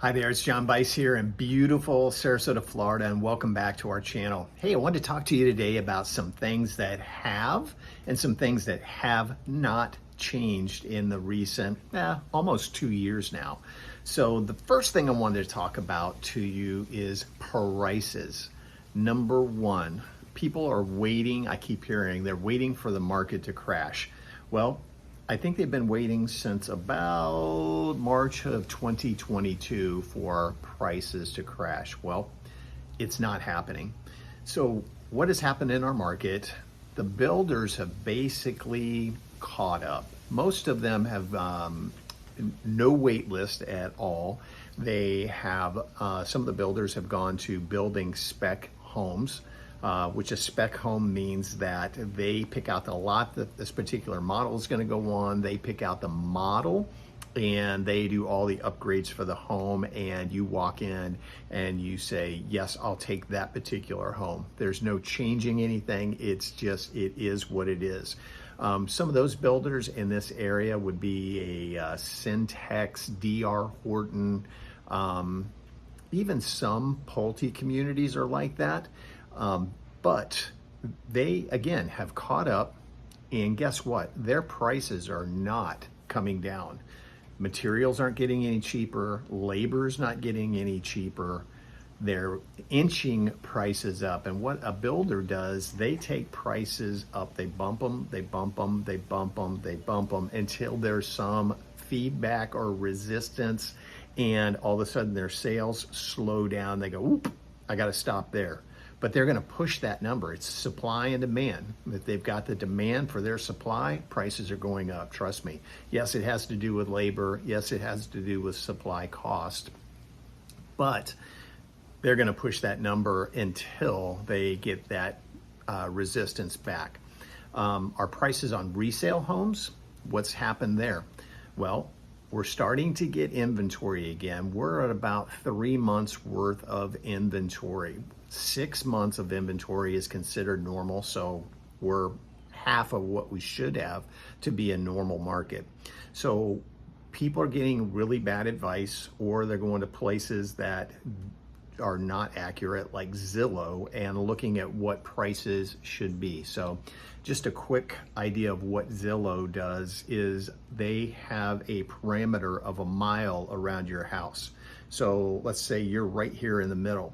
Hi there, it's John Bice here in beautiful Sarasota, Florida, and welcome back to our channel. Hey, I wanted to talk to you today about some things that have and some things that have not changed in the recent, almost 2 years now. So the first thing I wanted to talk about to you is prices. Number one, people are waiting, I keep hearing, they're waiting for the market to crash. Well, I think they've been waiting since about March of 2022 for prices to crash. Well, it's not happening. So what has happened in our market? The builders have basically caught up. Most of them have no wait list at all. They have, some of the builders have gone to building spec homes. Which a spec home means that they pick out the lot that this particular model is going to go on. They pick out the model and they do all the upgrades for the home, and you walk in and you say, yes, I'll take that particular home. There's no changing anything. It's just, it is what it is. Some of those builders in this area would be a Syntex, DR Horton, even some Pulte communities are like that. But they, again, have caught up, and guess what? Their prices are not coming down. Materials aren't getting any cheaper. Labor's not getting any cheaper. They're inching prices up. And what a builder does, they take prices up. They bump them, they bump them, they bump them, they bump them until there's some feedback or resistance, and all of a sudden their sales slow down. They go, oop, I got to stop there. But they're going to push that number. It's supply and demand. If they've got the demand for their supply, prices are going up, trust me. Yes, it has to do with labor. Yes, it has to do with supply cost. But they're going to push that number until they get that resistance back. Our prices on resale homes, what's happened there? Well, we're starting to get inventory again. We're at about 3 months worth of inventory. 6 months of inventory is considered normal, so we're half of what we should have to be a normal market. So people are getting really bad advice, or they're going to places that are not accurate, like Zillow, and looking at what prices should be. So just a quick idea of what Zillow does is they have a parameter of a mile around your house. So let's say you're right here in the middle.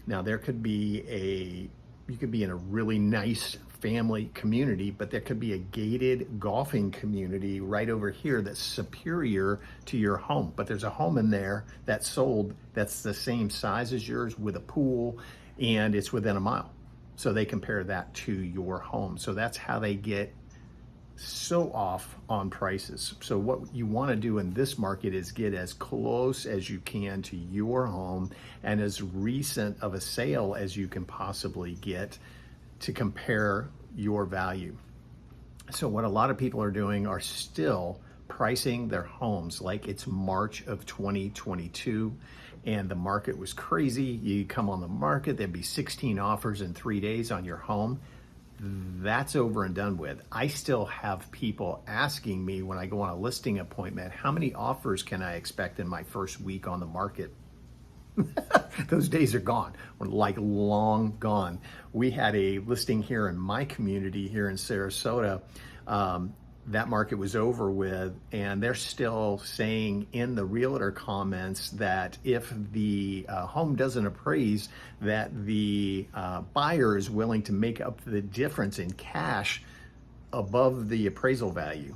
Now there could be you could be in a really nice family community, but there could be a gated golfing community right over here that's superior to your home. But there's a home in there that's sold that's the same size as yours with a pool, and it's within a mile. So they compare that to your home. So that's how they get so off on prices. So what you want to do in this market is get as close as you can to your home and as recent of a sale as you can possibly get to compare your value. So what a lot of people are doing are still pricing their homes like it's March of 2022 and the market was crazy. You come on the market, there'd be 16 offers in 3 days on your home. That's over and done with. I still have people asking me when I go on a listing appointment, how many offers can I expect in my first week on the market? Those days are gone, like long gone. We had a listing here in my community here in Sarasota. That market was over with, and they're still saying in the realtor comments that if the home doesn't appraise, that the buyer is willing to make up the difference in cash above the appraisal value.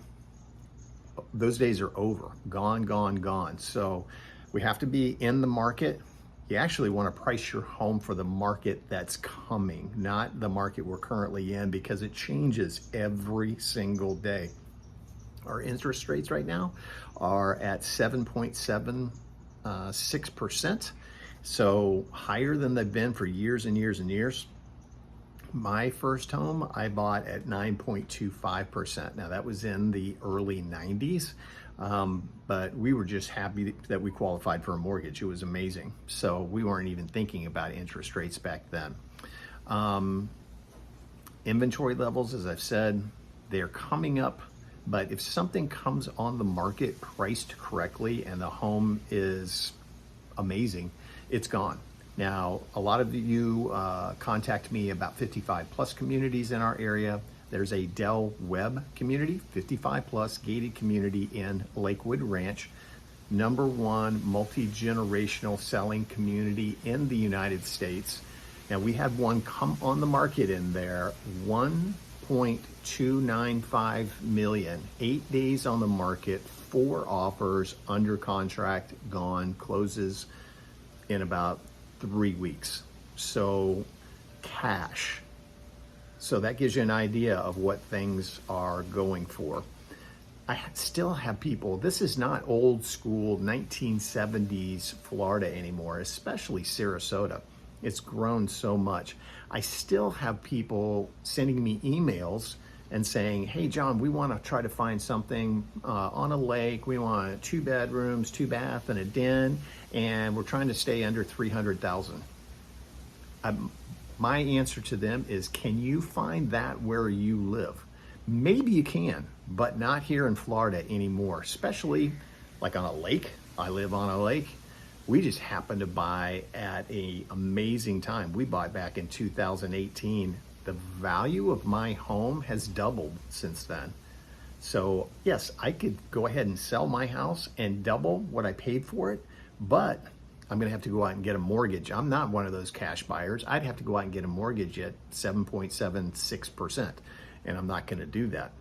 Those days are over, gone, gone, gone. So we have to be in the market. You actually want to price your home for the market that's coming, not the market we're currently in, because it changes every single day. Our interest rates right now are at 7.76%, so higher than they've been for years and years and years. My first home I bought at 9.25%. Now that was in the early 90s, but we were just happy that we qualified for a mortgage. It was amazing. So we weren't even thinking about interest rates back then. Inventory levels, as I've said, they're coming up. But if something comes on the market priced correctly and the home is amazing, it's gone. Now, a lot of you contact me about 55 plus communities in our area. There's a Del Webb community, 55 plus gated community in Lakewood Ranch, #1 multi-generational selling community in the United States. Now, we had one come on the market in there, 1.295 million, 8 days on the market, 4 offers, under contract, gone, closes in about 3 weeks. So cash. So that gives you an idea of what things are going for. I still have people, this is not old school 1970s Florida anymore, especially Sarasota. It's grown so much. I still have people sending me emails and saying, hey, John, we want to try to find something on a lake. We want 2 bedrooms, 2 bath, and a den, and we're trying to stay under 300,000. My answer to them is, can you find that where you live? Maybe you can, but not here in Florida anymore, especially like on a lake. I live on a lake. We just happened to buy at an amazing time. We bought back in 2018. The value of my home has doubled since then. So yes, I could go ahead and sell my house and double what I paid for it, but I'm gonna have to go out and get a mortgage. I'm not one of those cash buyers. I'd have to go out and get a mortgage at 7.76%, and I'm not gonna do that.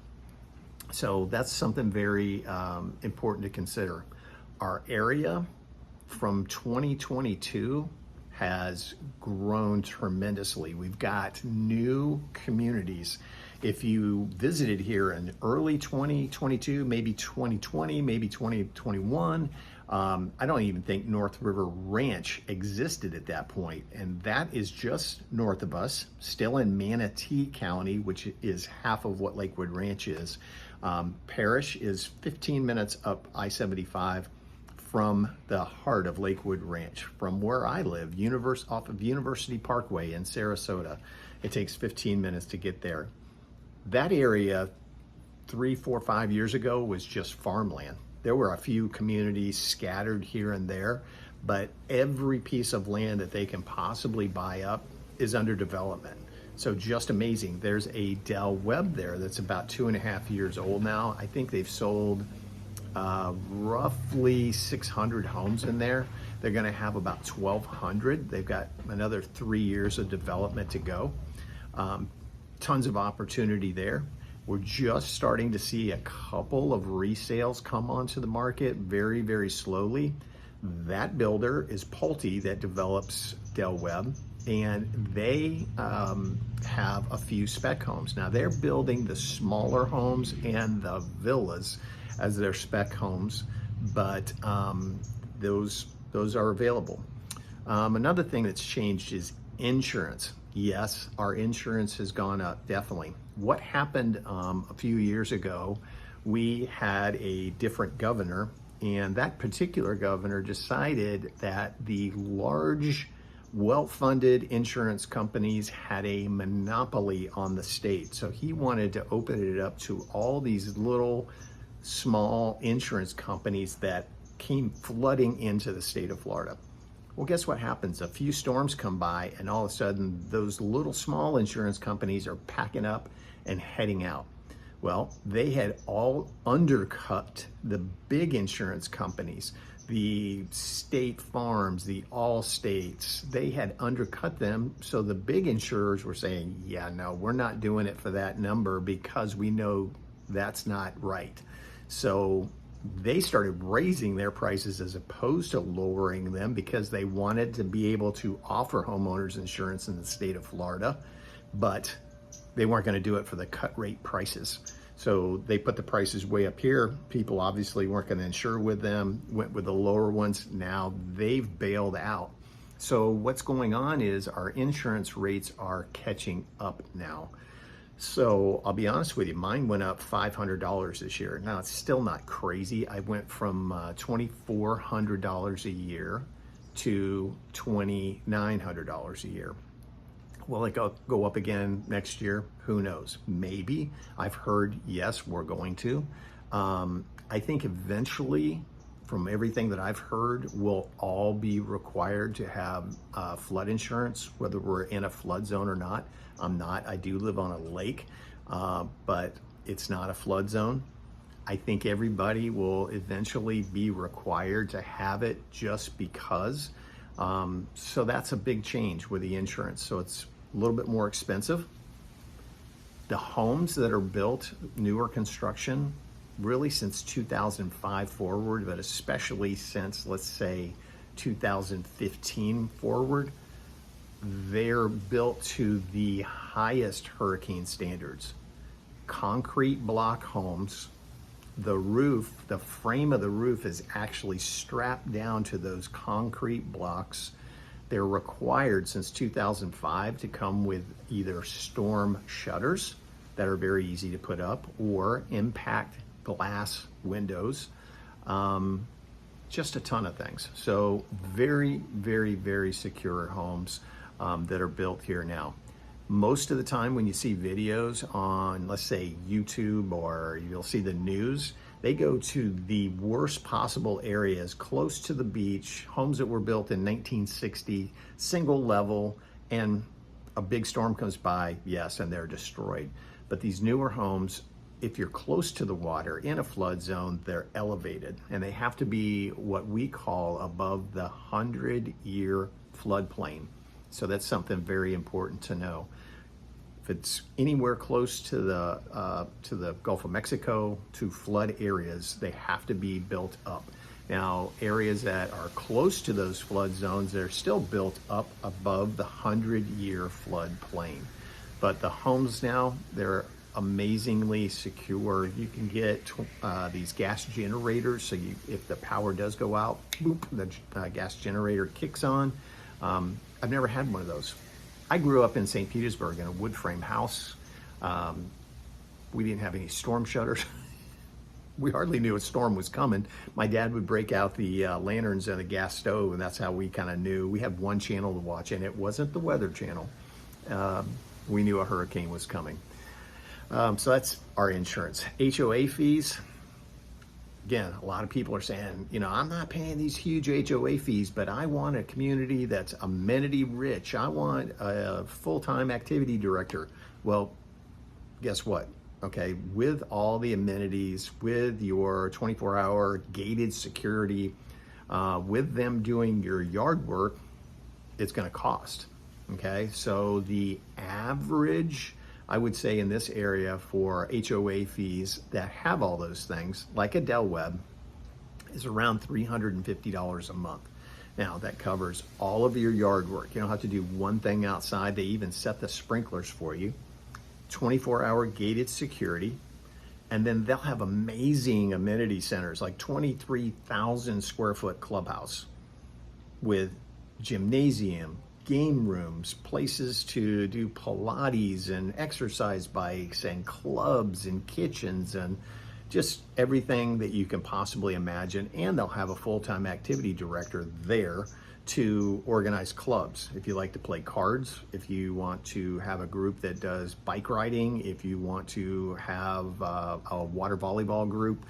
So that's something very important to consider. Our area from 2022 has grown tremendously. We've got new communities. If you visited here in early 2022, maybe 2020, maybe 2021, I don't even think North River Ranch existed at that point. And that is just north of us, still in Manatee County, which is half of what Lakewood Ranch is. Parrish is 15 minutes up I-75 from the heart of Lakewood Ranch, from where I live, off of University Parkway in Sarasota. It takes 15 minutes to get there. That area 3, 4, 5 years ago was just farmland. There were a few communities scattered here and there, but every piece of land that they can possibly buy up is under development. So just amazing. There's a Del Webb there that's about 2.5 years old now. I think they've sold roughly 600 homes in there. They're going to have about 1,200. They've got another 3 years of development to go. Tons of opportunity there. We're just starting to see a couple of resales come onto the market very, very slowly. That builder is Pulte that develops Del Webb, and they have a few spec homes. Now they're building the smaller homes and the villas as their spec homes, but those are available. Another thing that's changed is insurance. Yes, our insurance has gone up, definitely. What happened a few years ago, we had a different governor, and that particular governor decided that the large, well-funded insurance companies had a monopoly on the state. So he wanted to open it up to all these little, small insurance companies that came flooding into the state of Florida. Well, guess what happens? A few storms come by, and all of a sudden, those little small insurance companies are packing up and heading out. Well, they had all undercut the big insurance companies, the State Farms, the Allstates. They had undercut them, so the big insurers were saying, yeah, no, we're not doing it for that number because we know that's not right. So they started raising their prices as opposed to lowering them because they wanted to be able to offer homeowners insurance in the state of Florida, but they weren't going to do it for the cut rate prices. So they put the prices way up here. People obviously weren't going to insure with them, went with the lower ones. Now they've bailed out. So what's going on is our insurance rates are catching up now. So I'll be honest with you, mine went up $500 this year. Now it's still not crazy. I went from $2,400 a year to $2,900 a year. Will it go up again next year? Who knows? Maybe. I've heard, yes, we're going to. I think eventually from everything that I've heard, will all be required to have flood insurance, whether we're in a flood zone or not. I'm not. I do live on a lake, but it's not a flood zone. I think everybody will eventually be required to have it just because. So that's a big change with the insurance. So it's a little bit more expensive. The homes that are built, newer construction, really since 2005 forward, but especially since, let's say, 2015 forward, they're built to the highest hurricane standards. Concrete block homes, the roof, the frame of the roof is actually strapped down to those concrete blocks. They're required since 2005 to come with either storm shutters that are very easy to put up or impact glass windows, just a ton of things. So very, very, very secure homes that are built here now. Most of the time when you see videos on, let's say, YouTube, or you'll see the news, they go to the worst possible areas close to the beach, homes that were built in 1960, single level, and a big storm comes by, yes, and they're destroyed. But these newer homes, if you're close to the water in a flood zone, they're elevated, and they have to be what we call above the 100-year floodplain. So that's something very important to know. If it's anywhere close to the Gulf of Mexico, to flood areas, they have to be built up. Now, areas that are close to those flood zones, they're still built up above the 100-year floodplain. But the homes now, they're amazingly secure. You can get these gas generators, so if the power does go out, boop, the gas generator kicks on. I've never had one of those. I grew up in St. Petersburg in a wood frame house. We didn't have any storm shutters. We hardly knew a storm was coming. My dad would break out the lanterns and the gas stove, and that's how we kind of knew. We had one channel to watch, and it wasn't the Weather Channel. We knew a hurricane was coming. So that's our insurance. HOA fees. Again, a lot of people are saying, I'm not paying these huge HOA fees, but I want a community that's amenity rich. I want a full-time activity director. Well, guess what? Okay, with all the amenities, with your 24-hour gated security, with them doing your yard work, it's going to cost. Okay, so the average, I would say, in this area for HOA fees that have all those things, like a Del Webb, is around $350 a month. Now, that covers all of your yard work. You don't have to do one thing outside. They even set the sprinklers for you. 24-hour gated security. And then they'll have amazing amenity centers, like 23,000 square foot clubhouse with gymnasium, game rooms, places to do Pilates and exercise bikes and clubs and kitchens and just everything that you can possibly imagine. And they'll have a full-time activity director there to organize clubs. If you like to play cards, if you want to have a group that does bike riding, if you want to have a water volleyball group,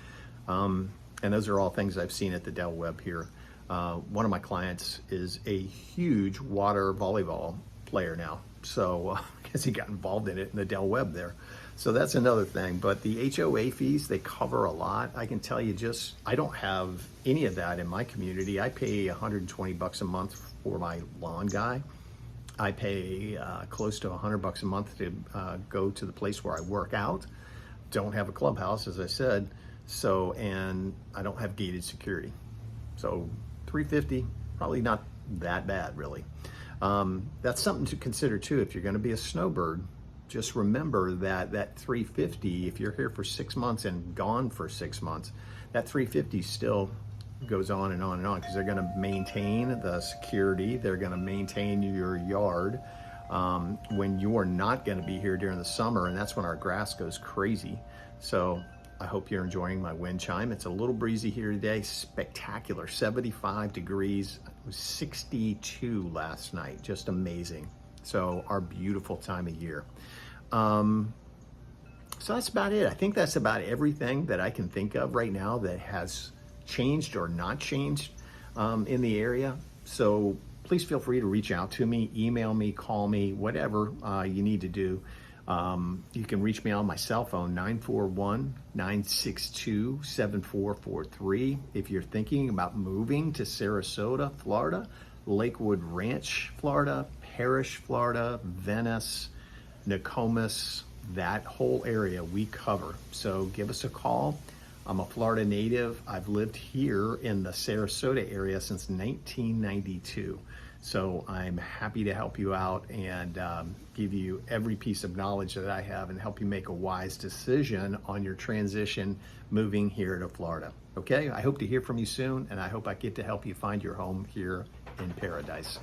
and those are all things I've seen at the Del Webb here. One of my clients is a huge water volleyball player now, so I guess he got involved in it in the Del Webb there. So that's another thing. But the HOA fees, they cover a lot. I can tell you, I don't have any of that in my community. I pay $120 a month for my lawn guy. I pay close to $100 a month to go to the place where I work out. Don't have a clubhouse, as I said. So, and I don't have gated security. So $350, probably not that bad, really. That's something to consider too. If you're going to be a snowbird, just remember that $350, if you're here for 6 months and gone for 6 months, that $350 still goes on and on and on, because they're going to maintain the security. They're going to maintain your yard when you're not going to be here during the summer, and that's when our grass goes crazy. So I hope you're enjoying my wind chime. It's a little breezy here today. Spectacular, 75 degrees. It was 62 last night, just amazing. So our beautiful time of year. So that's about it. I think that's about everything that I can think of right now that has changed or not changed in the area. So please feel free to reach out to me, email me, call me, whatever you need to do. You can reach me on my cell phone, 941-962-7443. If you're thinking about moving to Sarasota, Florida, Lakewood Ranch, Florida, Parrish, Florida, Venice, Nokomis, that whole area we cover. So give us a call. I'm a Florida native. I've lived here in the Sarasota area since 1992. So I'm happy to help you out and give you every piece of knowledge that I have and help you make a wise decision on your transition moving here to Florida. Okay, I hope to hear from you soon, and I hope I get to help you find your home here in paradise.